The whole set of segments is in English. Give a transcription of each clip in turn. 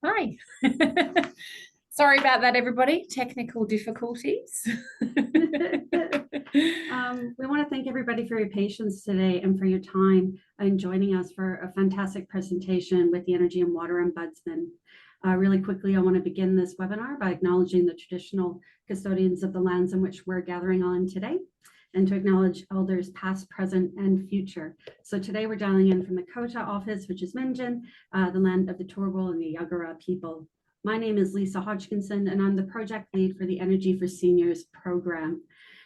Hi. Sorry about that, everybody. Technical difficulties. We want to thank everybody for your patience today and for your time and joining us for a fantastic presentation with the Energy and Water Ombudsman. Really quickly, I want to begin this webinar by acknowledging the traditional custodians of the lands in which we're gathering on today, and to acknowledge elders past, present, and future. So today we're dialing in from the Kota office, which is Minjin, the land of the Turrbal and the Yagara people. My name is Lisa Hodgkinson, and I'm the project lead for the Energy4Seniors program.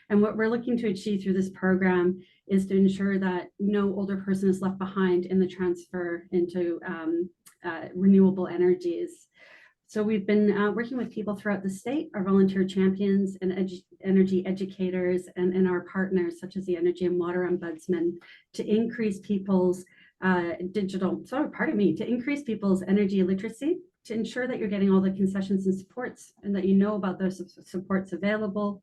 And what we're looking to achieve through this program is to ensure that no older person is left behind in the transfer into renewable energies. So we've been working with people throughout the state, our volunteer champions and energy educators and our partners, such as the Energy and Water Ombudsman, to increase people's to increase people's energy literacy, to ensure that you're getting all the concessions and supports and that you know about those supports available.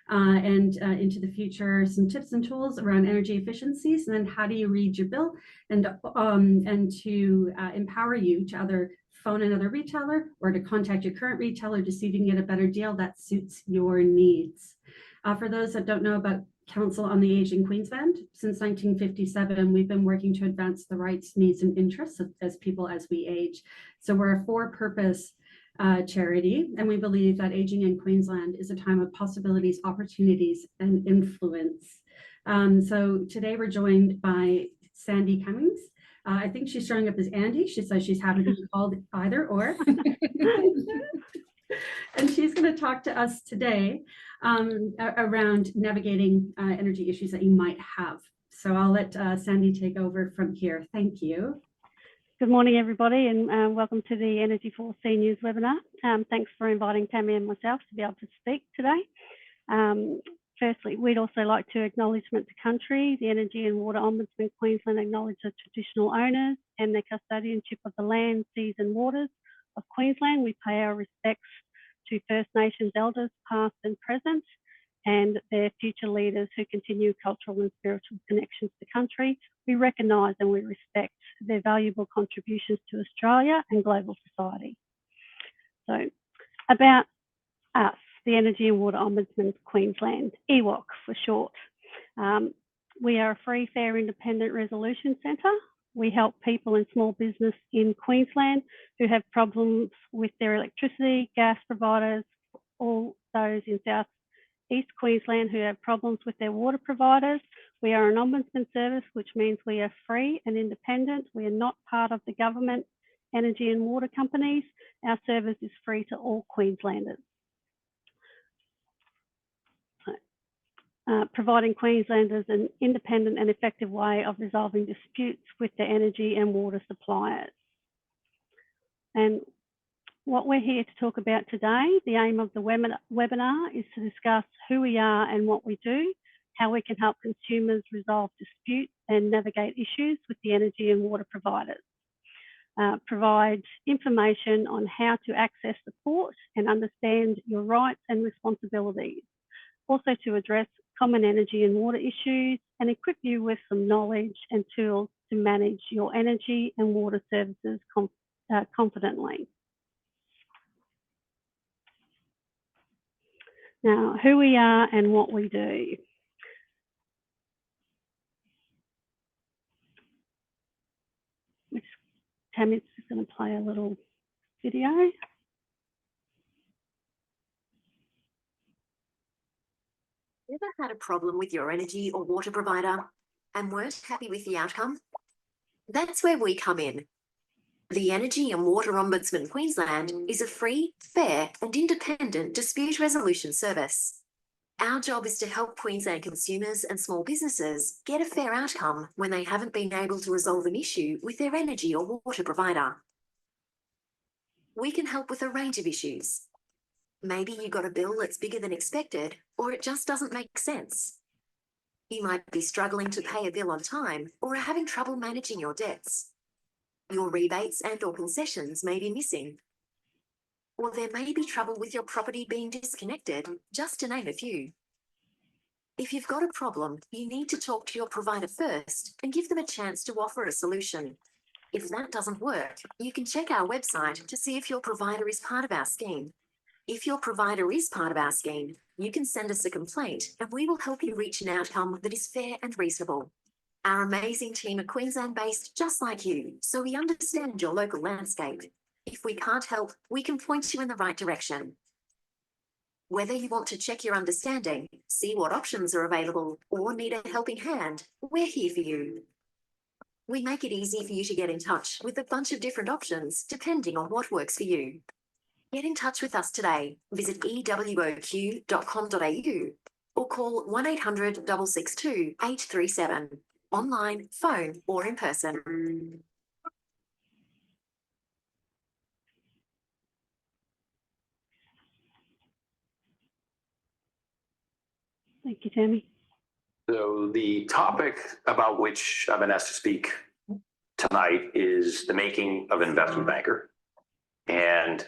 And into the future, some tips and tools around energy efficiencies, and then how do you read your bill, and to empower you to either phone another retailer or to contact your current retailer to see if you can get a better deal that suits your needs. For those that don't know about Council on the Age in Queensland, since 1957, we've been working to advance the rights, needs, and interests as people as we age. So we're a for-purpose charity, and we believe that aging in Queensland is a time of possibilities, opportunities, and influence. So today we're joined by Sandy Cummings. I think she's showing up as Andy. She says she's happy to be called either or. And she's going to talk to us today around navigating energy issues that you might have. So I'll let Sandy take over from here. Thank you. Good morning, everybody, and welcome to the Energy4Seniors Webinar. Thanks for inviting Tammy and myself to be able to speak today. Firstly, we'd also like to acknowledgement to country. The Energy and Water Ombudsman Queensland acknowledge the traditional owners and their custodianship of the land, seas and waters of Queensland. We pay our respects to First Nations elders, past and present, and their future leaders who continue cultural and spiritual connections to country. We recognise and we respect their valuable contributions to Australia and global society. So, about us, the Energy and Water Ombudsman Queensland, EWOQ for short. We are a free, fair, independent resolution centre. We help people in small business in Queensland who have problems with their electricity, gas providers, all those in South East Queensland who have problems with their water providers. We are an ombudsman service, which means we are free and independent. We are not part of the government energy and water companies. Our service is free to all Queenslanders. Providing Queenslanders an independent and effective way of resolving disputes with their energy and water suppliers. And what we're here to talk about today, the aim of the webinar is to discuss who we are and what we do, how we can help consumers resolve disputes and navigate issues with the energy and water providers. Provide information on how to access support and understand your rights and responsibilities. Also to address common energy and water issues and equip you with some knowledge and tools to manage your energy and water services confidently. Now, who we are and what we do. Tammy's just going to play a little video. Ever had a problem with your energy or water provider and weren't happy with the outcome? That's where we come in. The Energy and Water Ombudsman Queensland is a free, fair and independent dispute resolution service. Our job is to help Queensland consumers and small businesses get a fair outcome when they haven't been able to resolve an issue with their energy or water provider. We can help with a range of issues. Maybe you got a bill that's bigger than expected, or it just doesn't make sense. You might be struggling to pay a bill on time or are having trouble managing your debts. Your rebates and/or concessions may be missing. Or there may be trouble with your property being disconnected, just to name a few. If you've got a problem, you need to talk to your provider first and give them a chance to offer a solution. If that doesn't work, you can check our website to see if your provider is part of our scheme. If your provider is part of our scheme, you can send us a complaint and we will help you reach an outcome that is fair and reasonable. Our amazing team are Queensland-based just like you, so we understand your local landscape. If we can't help, we can point you in the right direction. Whether you want to check your understanding, see what options are available, or need a helping hand, we're here for you. We make it easy for you to get in touch with a bunch of different options, depending on what works for you. Get in touch with us today. Visit ewoq.com.au or call 1800 662 837, online, phone, or in person. Thank you, Tammy. So the topic about which I've been asked to speak tonight is the making of an investment banker. And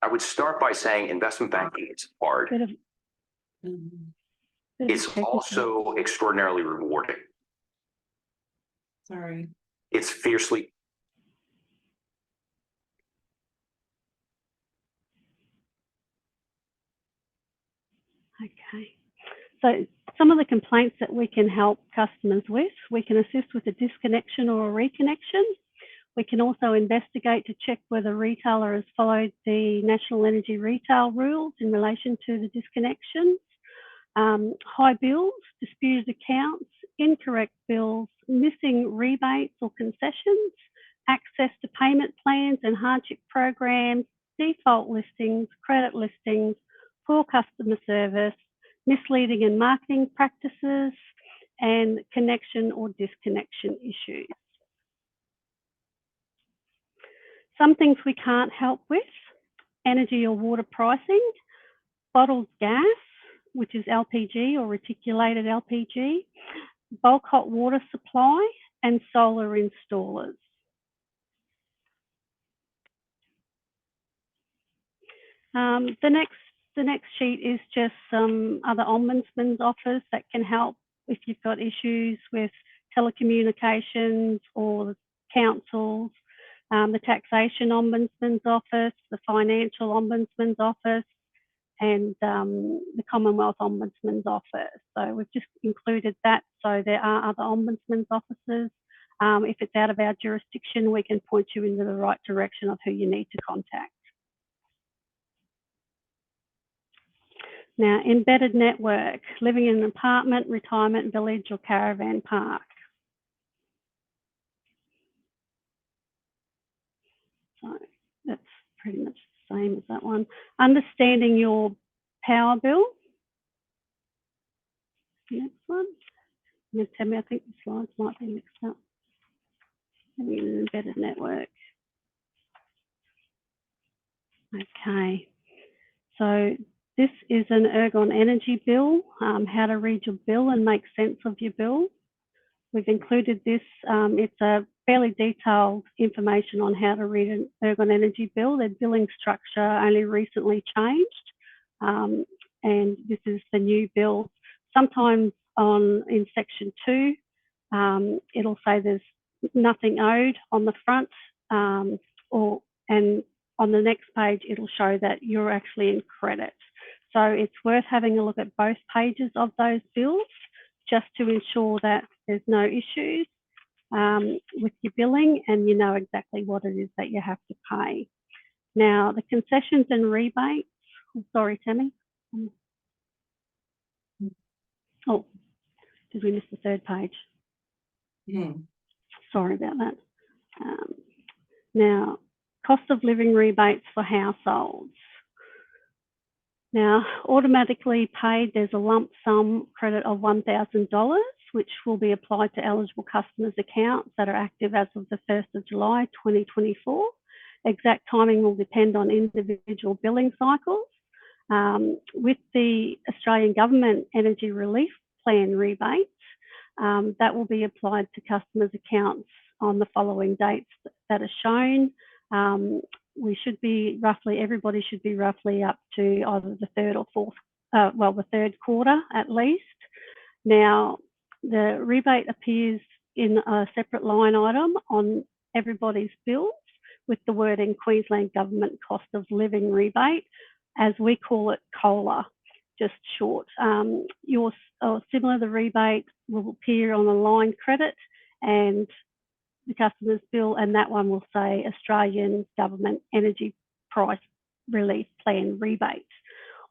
I would start by saying investment banking is hard. Bit of It's technical. also extraordinarily rewarding. Sorry. It's fiercely. Okay. So some of the complaints that we can help customers with, we can assist with a disconnection or a reconnection. We can also investigate to check whether retailer has followed the National Energy Retail rules in relation to the disconnections. High bills, disputed accounts, incorrect bills, missing rebates or concessions, access to payment plans and hardship programs, default listings, credit listings, poor customer service, misleading and marketing practices, and connection or disconnection issues. Some things we can't help with: energy or water pricing, bottled gas, which is LPG or reticulated LPG, bulk hot water supply, and solar installers. The next sheet is just some other Ombudsman's office that can help if you've got issues with telecommunications or the councils, the Taxation Ombudsman's office, the Financial Ombudsman's office, and the Commonwealth Ombudsman's office. So we've just included that. So there are other Ombudsman's offices. If it's out of our jurisdiction, we can point you into the right direction of who you need to contact. Now, embedded network, living in an apartment, retirement village, or caravan park. So that's pretty much the same as that one. Understanding your power bill. Next one. You're gonna tell me, I think the slides might be mixed up. Living in an embedded network. Okay. So this is an Ergon energy bill, how to read your bill and make sense of your bill. We've included this, it's a fairly detailed information on how to read an Ergon energy bill. Their billing structure only recently changed, and this is the new bill. Sometimes in section 2, it'll say there's nothing owed on the front, and on the next page, it'll show that you're actually in credit. So it's worth having a look at both pages of those bills just to ensure that there's no issues with your billing and you know exactly what it is that you have to pay. Now, the concessions and rebates, sorry, Tammy. Oh, did we miss the third page? Yeah. Sorry about that. Now, cost of living rebates for households. Now, automatically paid, there's a lump sum credit of $1,000, which will be applied to eligible customers' accounts that are active as of the 1st of July 2024. Exact timing will depend on individual billing cycles. With the Australian Government Energy Relief Plan rebates, that will be applied to customers' accounts on the following dates that are shown. We should be roughly, everybody should be roughly up to either the third or fourth, the third quarter at least. Now, the rebate appears in a separate line item on everybody's bills with the wording Queensland Government Cost of Living Rebate, as we call it COLA, just short. Similar, the rebate will appear on a line credit and the customer's bill, and that one will say Australian Government Energy Price Relief Plan Rebate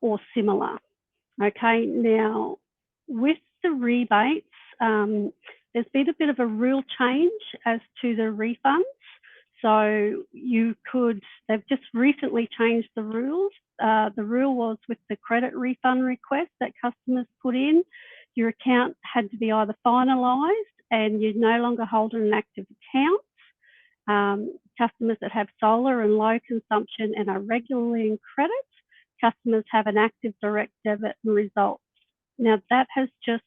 or similar. Okay, now with the rebates, there's been a bit of a rule change as to the refunds. So they've just recently changed the rules. The rule was with the credit refund request that customers put in, your account had to be either finalised and you no longer hold an active account. Customers that have solar and low consumption and are regularly in credit, customers have an active direct debit and results. Now that has just,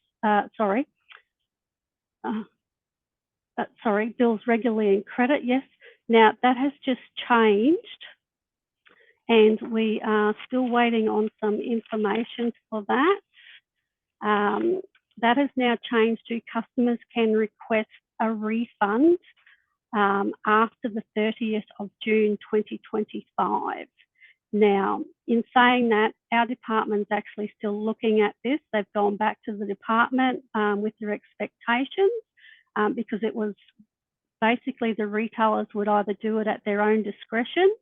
bills regularly in credit, yes. Now that has just changed and we are still waiting on some information for that. That has now changed to customers can request a refund after the 30th of June 2025. Now, in saying that, our department's actually still looking at this. They've gone back to the department with their expectations because it was basically the retailers would either do it at their own discretion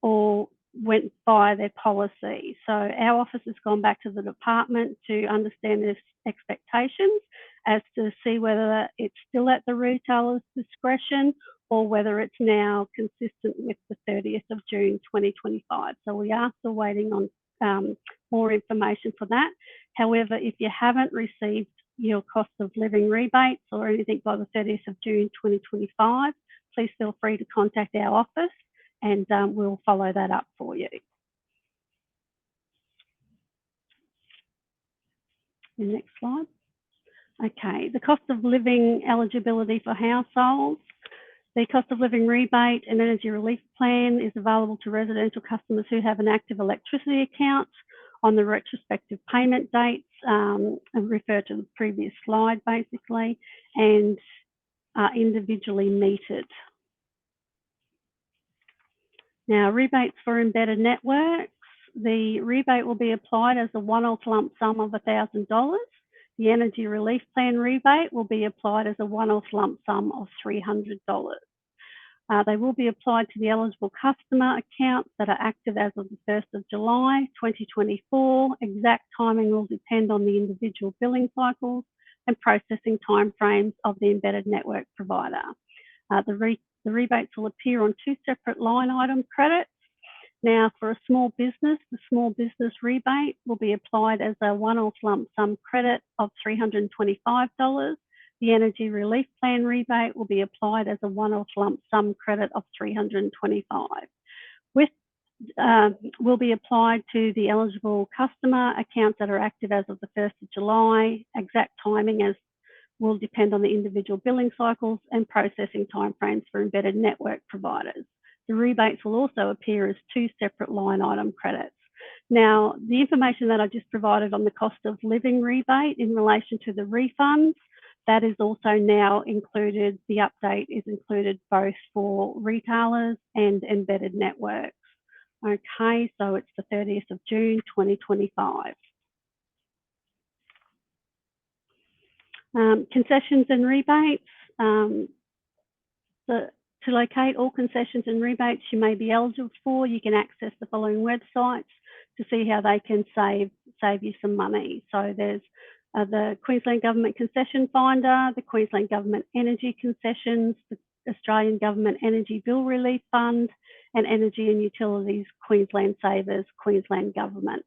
or went by their policy. So our office has gone back to the department to understand their expectations as to see whether it's still at the retailer's discretion or whether it's now consistent with the 30th of June 2025. So we are still waiting on more information for that. However, if you haven't received your cost of living rebates or anything by the 30th of June 2025, please feel free to contact our office and we'll follow that up for you. The next slide. Okay, the cost of living eligibility for households. The cost of living rebate and energy relief plan is available to residential customers who have an active electricity account on the retrospective payment dates, and refer to the previous slide basically, and are individually metered. Now, rebates for embedded networks. The rebate will be applied as a one-off lump sum of $1,000. The energy relief plan rebate will be applied as a one-off lump sum of $300. They will be applied to the eligible customer accounts that are active as of the 1st of July 2024. Exact timing will depend on the individual billing cycles and processing timeframes of the embedded network provider. The rebates will appear on two separate line item credits. Now, for a small business, the small business rebate will be applied as a one-off lump sum credit of $325. The energy relief plan rebate will be applied as a one-off lump sum credit of $325. Will be applied to the eligible customer accounts that are active as of the 1st of July. Exact timing will depend on the individual billing cycles and processing timeframes for embedded network providers. The rebates will also appear as two separate line item credits. Now, the information that I just provided on the cost of living rebate in relation to the refunds, that is also now included. The update is included both for retailers and embedded networks. Okay, so it's the 30th of June 2025. Concessions and rebates. To locate all concessions and rebates you may be eligible for, you can access the following websites to see how they can save you some money. So there's the Queensland Government Concession Finder, the Queensland Government Energy Concessions, the Australian Government Energy Bill Relief Fund, and Energy and Utilities Queensland Savers, Queensland Government.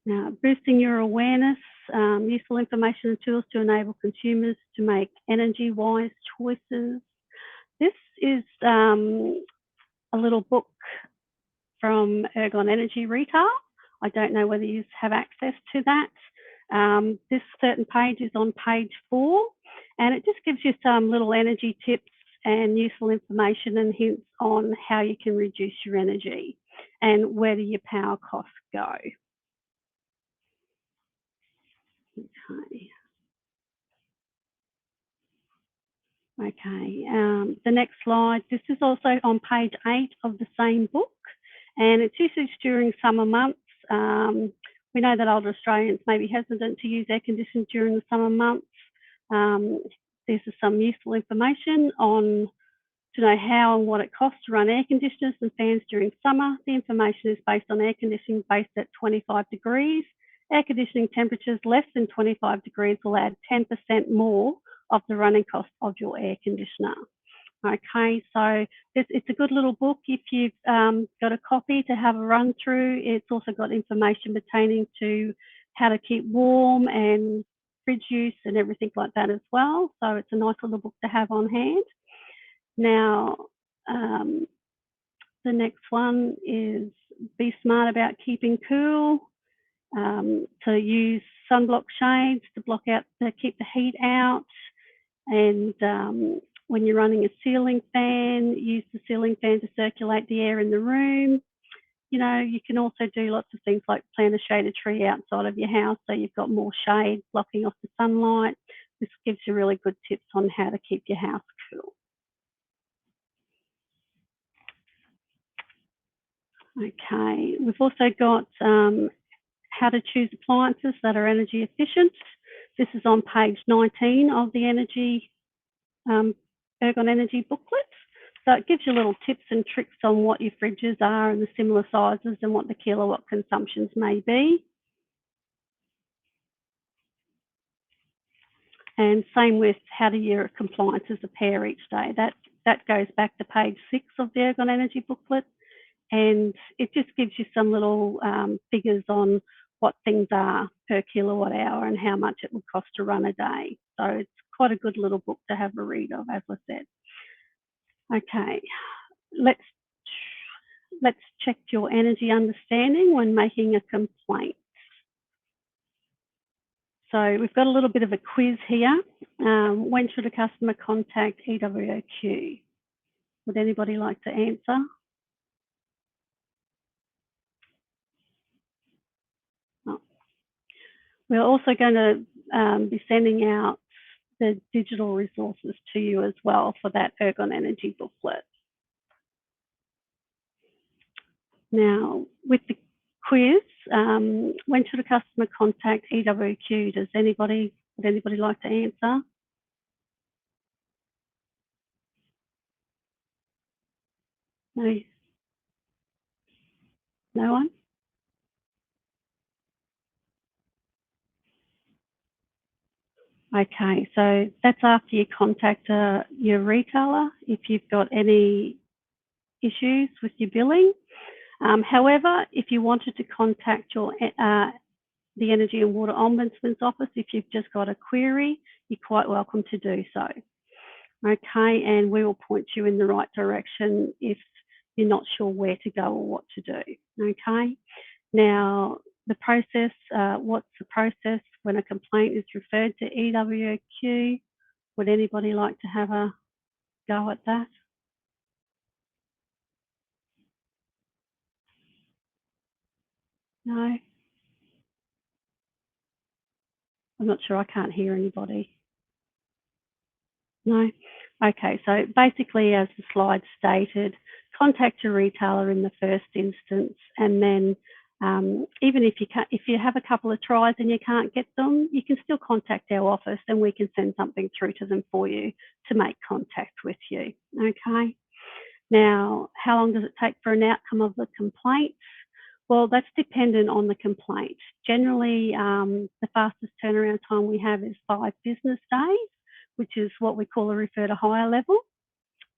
Now, boosting your awareness, useful information and tools to enable consumers to make energy-wise choices. This is a little book from Ergon Energy Retail. I don't know whether you have access to that. This certain page is on page 4, and it just gives you some little energy tips and useful information and hints on how you can reduce your energy and where do your power costs go. Okay. Okay, the next slide, this is also on page 8 of the same book, and it's usage during summer months. We know that older Australians may be hesitant to use air conditioning during the summer months. This is some useful information on to know how and what it costs to run air conditioners and fans during summer. The information is based on air conditioning based at 25 degrees. Air conditioning temperatures less than 25 degrees will add 10% more of the running cost of your air conditioner. Okay, so it's a good little book if you've got a copy to have a run through. It's also got information pertaining to how to keep warm and fridge use and everything like that as well. So it's a nice little book to have on hand. Now, the next one is be smart about keeping cool. To use sunblock shades to block out, to keep the heat out. And when you're running a ceiling fan, use the ceiling fan to circulate the air in the room. You know, you can also do lots of things like plant a shaded tree outside of your house so you've got more shade blocking off the sunlight. This gives you really good tips on how to keep your house cool. Okay, we've also got how to choose appliances that are energy efficient. This is on page 19 of the Ergon Energy booklet. So it gives you little tips and tricks on what your fridges are and the similar sizes and what the kilowatt consumptions may be. And same with how do your appliances appear each day. That goes back to page 6 of the Ergon Energy booklet. And it just gives you some little figures on what things are per kilowatt hour and how much it would cost to run a day. So it's quite a good little book to have a read of, as I said. Okay, let's check your energy understanding when making a complaint. So we've got a little bit of a quiz here. When should a customer contact EWOQ? Would anybody like to answer? We're also going to be sending out the digital resources to you as well for that Ergon Energy booklet. Now, with the quiz, when should a customer contact EWOQ? Would anybody like to answer? No? No one? Okay, so that's after you contact your retailer if you've got any issues with your billing. However, if you wanted to contact your the Energy and Water Ombudsman's office, if you've just got a query, you're quite welcome to do so. Okay, and we will point you in the right direction if you're not sure where to go or what to do. Okay, now the process, what's the process when a complaint is referred to EWOQ? Would anybody like to have a go at that? No? I'm not sure, I can't hear anybody. No? Okay, so basically as the slide stated, contact your retailer in the first instance, and then even if you have a couple of tries and you can't get them, you can still contact our office and we can send something through to them for you to make contact with you. Okay. Now, how long does it take for an outcome of the complaint? Well, that's dependent on the complaint. Generally, the fastest turnaround time we have is 5 business days, which is what we call a refer to higher level,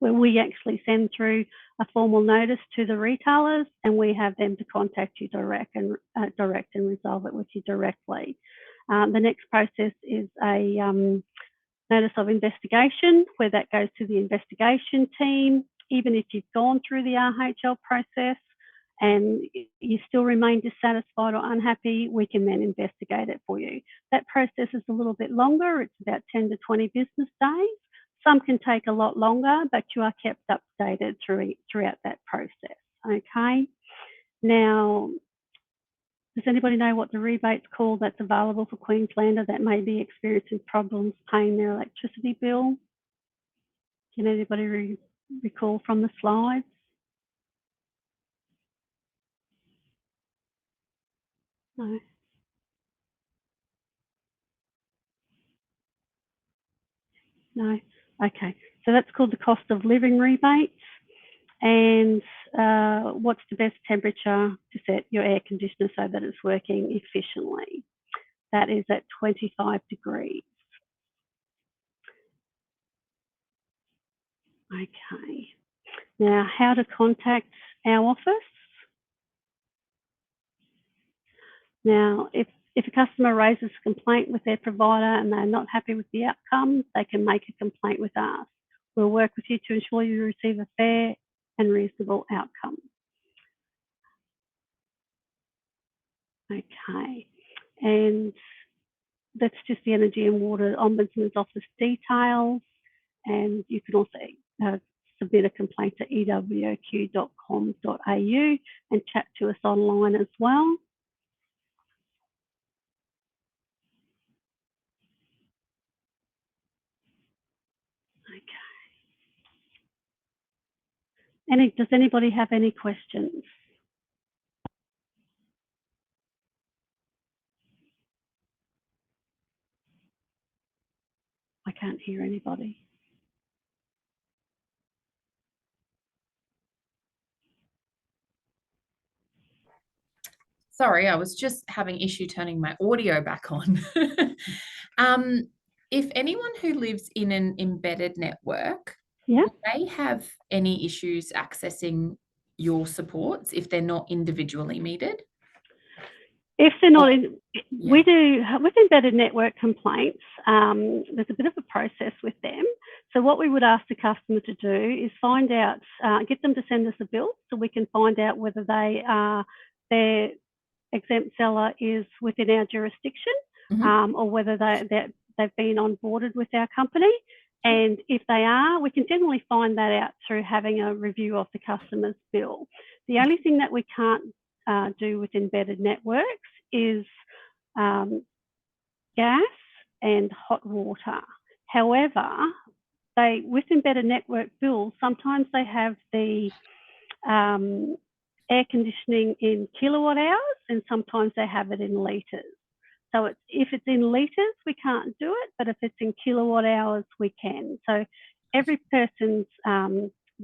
where we actually send through a formal notice to the retailers and we have them to contact you direct and resolve it with you directly. The next process is a notice of investigation, where that goes to the investigation team. Even if you've gone through the RHL process and you still remain dissatisfied or unhappy, we can then investigate it for you. That process is a little bit longer. It's about 10 to 20 business days. Some can take a lot longer, but you are kept updated throughout that process, okay? Now, Does anybody know what the rebate's called that's available for Queenslander that may be experiencing problems paying their electricity bill? Can anybody recall from the slides? No. No. Okay. So that's called the cost of living rebates. And what's the best temperature to set your air conditioner so that it's working efficiently? That is at 25 degrees. Okay. Now, how to contact our office? Now, if a customer raises a complaint with their provider and they're not happy with the outcome, they can make a complaint with us. We'll work with you to ensure you receive a fair and reasonable outcome. Okay, and that's just the Energy and Water Ombudsman's office details, and you can also submit a complaint to EWOQ.com.au and chat to us online as well. Okay. Does anybody have any questions? I can't hear anybody. Sorry, I was just having issue turning my audio back on. If anyone who lives in an embedded network, Yeah. do they have any issues accessing your supports if they're not individually metered? If they're not in, Yeah. we do, with embedded network complaints, there's a bit of a process with them. So what we would ask the customer to do is find out, get them to send us a bill so we can find out whether they are, their exempt seller is within our jurisdiction, or whether they've been onboarded with our company. And if they are, we can generally find that out through having a review of the customer's bill. The only thing that we can't do with embedded networks is gas and hot water. However, with embedded network bills, sometimes they have the air conditioning in kilowatt hours and sometimes they have it in litres. So if it's in litres, we can't do it, but if it's in kilowatt hours, we can. So every person's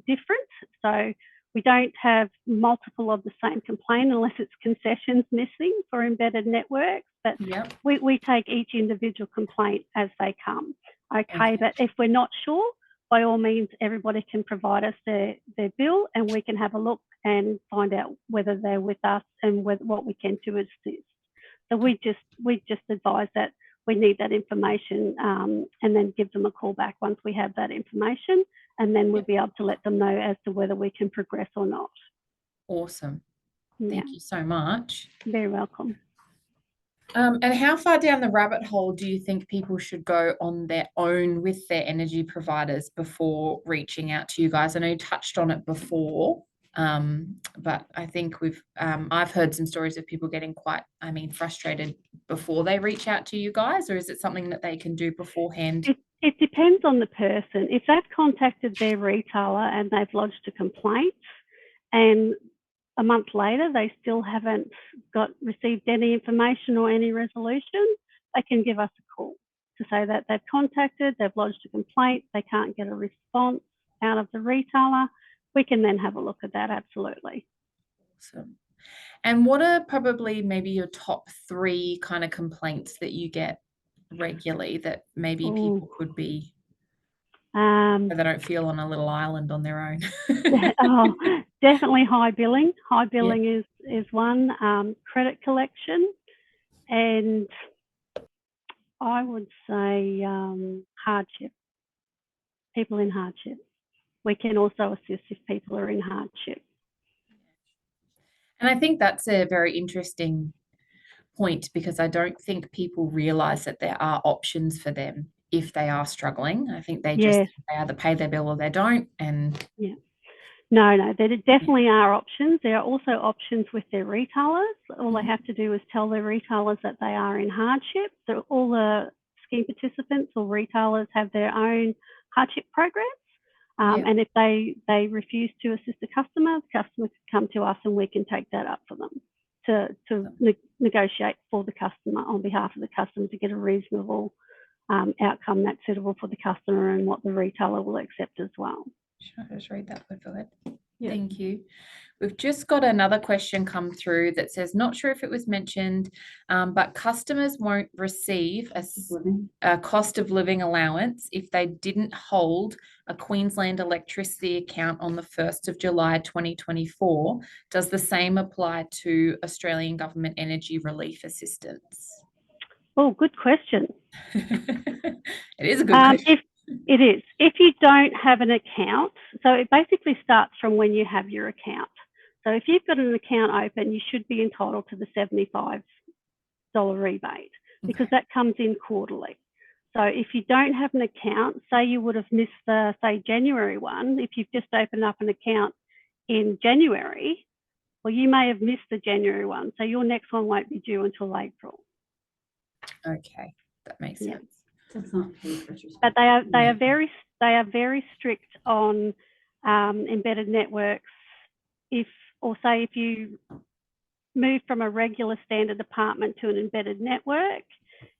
different. So we don't have multiple of the same complaint unless it's concessions missing for embedded networks, but we take each individual complaint as they come. Okay, but if we're not sure, by all means, everybody can provide us their bill and we can have a look and find out whether they're with us and what we can to assist. So we just advise that we need that information and then give them a call back once we have that information, and then we'll be able to let them know as to whether we can progress or not. Awesome. Thank you so much. Very welcome. And how far down the rabbit hole do you think people should go on their own with their energy providers before reaching out to you guys? I know you touched on it before, but I think I've heard some stories of people getting quite, frustrated before they reach out to you guys, or is it something that they can do beforehand? It depends on the person. If they've contacted their retailer and they've lodged a complaint and a month later they still haven't received any information or any resolution, they can give us a call to say that they've contacted, they've lodged a complaint, they can't get a response out of the retailer. We can then have a look at that, absolutely. Awesome. And what are probably maybe your top 3 kind of complaints that you get regularly that maybe people could be, so they don't feel on a little island on their own? Definitely high billing. High billing is one. Credit collection, and I would say hardship. People in hardship. We can also assist if people are in hardship. And I think that's a very interesting point, because I don't think people realise that there are options for them if they are struggling. I think they either pay their bill or they don't. And No, there definitely are options. There are also options with their retailers. All they have to do is tell their retailers that they are in hardship. So all the scheme participants or retailers have their own hardship programs. And if they refuse to assist the customer can come to us and we can take that up for them to negotiate for the customer on behalf of the customer to get a reasonable outcome that's suitable for the customer and what the retailer will accept as well. Should I just read that word for word? Yeah. Thank you. We've just got another question come through that says, not sure if it was mentioned, but customers won't receive a cost of living allowance if they didn't hold a Queensland electricity account on the 1st of July 2024. Does the same apply to Australian government energy relief assistance? Oh, good question. It is a good question. It is. If you don't have an account, so it basically starts from when you have your account. So if you've got an account open, you should be entitled to the $75 rebate because that comes in quarterly. So if you don't have an account, say you would have missed the, say, January one, if you've just opened up an account in January, well, you may have missed the January one. So your next one won't be due until April. Okay, that makes sense. That's not paid for. But they are very strict on embedded networks. If you move from a regular standard apartment to an embedded network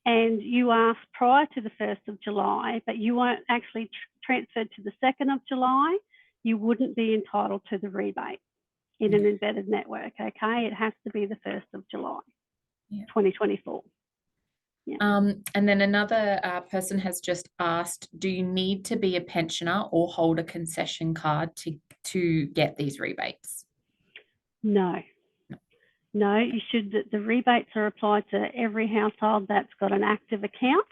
and you ask prior to the 1st of July, but you weren't actually transferred to the 2nd of July, you wouldn't be entitled to the rebate in an embedded network, okay? It has to be the 1st of July, 2024. Yeah. And then another person has just asked, do you need to be a pensioner or hold a concession card to get these rebates? No, you should. The rebates are applied to every household that's got an active account.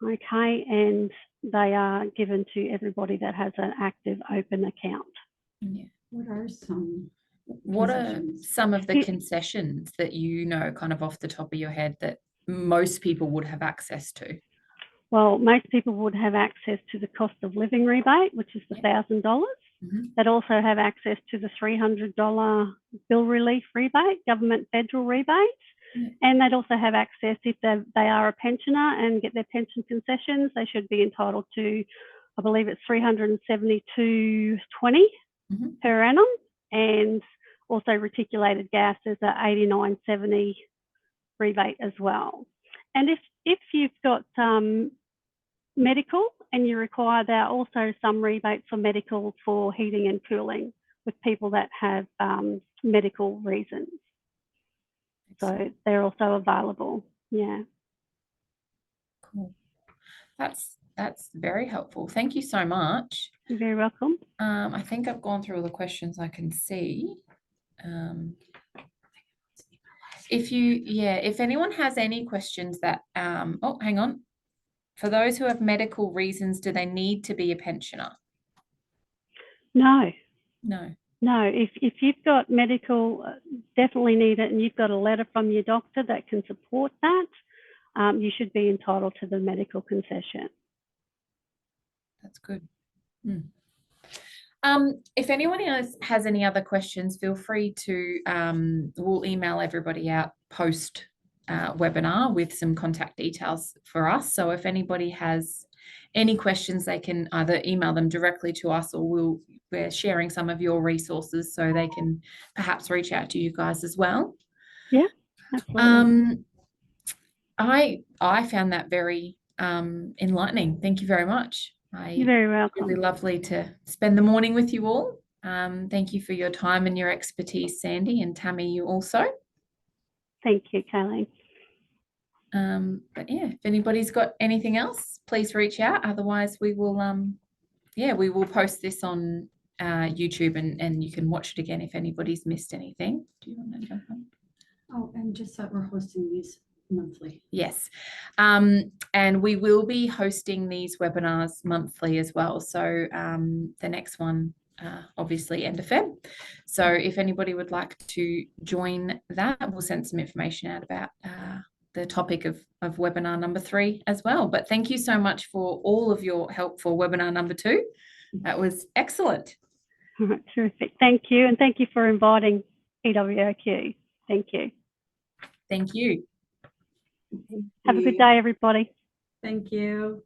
Okay, and they are given to everybody that has an active open account. Yeah. What are some of the concessions that you know kind of off the top of your head that most people would have access to? Well, most people would have access to the cost of living rebate, which is the $1,000. They'd also have access to the $300 bill relief rebate, government federal rebate. And they'd also have access, if they are a pensioner and get their pension concessions, they should be entitled to, I believe it's $372.20 per annum. And also reticulated gas is a $89.70 rebate as well. And if you've got medical and you require, there are also some rebates for medical for heating and cooling with people that have medical reasons. So they're also available. Yeah. Cool. That's very helpful. Thank you so much. You're very welcome. I think I've gone through all the questions I can see. If anyone has any questions that, oh, hang on. For those who have medical reasons, do they need to be a pensioner? No. No. No, if you've got medical, definitely need it, and you've got a letter from your doctor that can support that, you should be entitled to the medical concession. That's good. If anyone else has any other questions, feel free to, we'll email everybody out post webinar with some contact details for us. So if anybody has any questions, they can either email them directly to us, or we're sharing some of your resources so they can perhaps reach out to you guys as well. Yeah, absolutely. I found that very enlightening. Thank you very much. You're very welcome. Really lovely to spend the morning with you all. Thank you for your time and your expertise, Sandy, and Tammy, you also. Thank you, Kayleen. But yeah, if anybody's got anything else, please reach out. Otherwise, we will we will post this on YouTube and you can watch it again if anybody's missed anything. Do you want to jump on? Oh, and just that we're hosting these monthly. Yes. And we will be hosting these webinars monthly as well. So the next one, obviously end of Feb. So if anybody would like to join that, we'll send some information out about the topic of webinar number 3 as well. But thank you so much for all of your help for webinar number 2. That was excellent. All right, terrific. Thank you. And thank you for inviting EWOQ. Thank you. Thank you. Have a good day, everybody. Thank you.